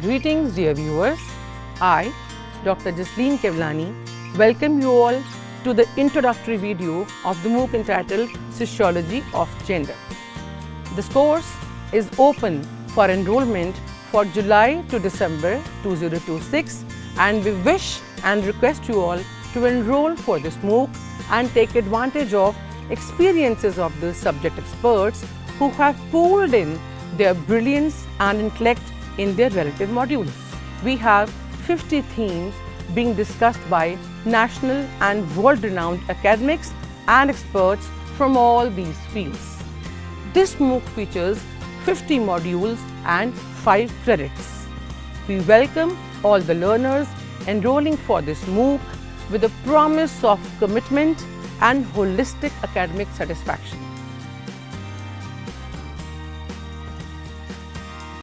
Greetings dear viewers, I, Dr. Jasleen Kewlani, welcome you all to the introductory video of the MOOC entitled Sociology of Gender. This course is open for enrollment for July to December 2026 and we wish and request you all to enroll for this MOOC and take advantage of experiences of the subject experts who have pooled in their brilliance and intellect in their relative modules. We have 50 themes being discussed by national and world-renowned academics and experts from all these fields. This MOOC features 50 modules and 5 credits. We welcome all the learners enrolling for this MOOC with a promise of commitment and holistic academic satisfaction.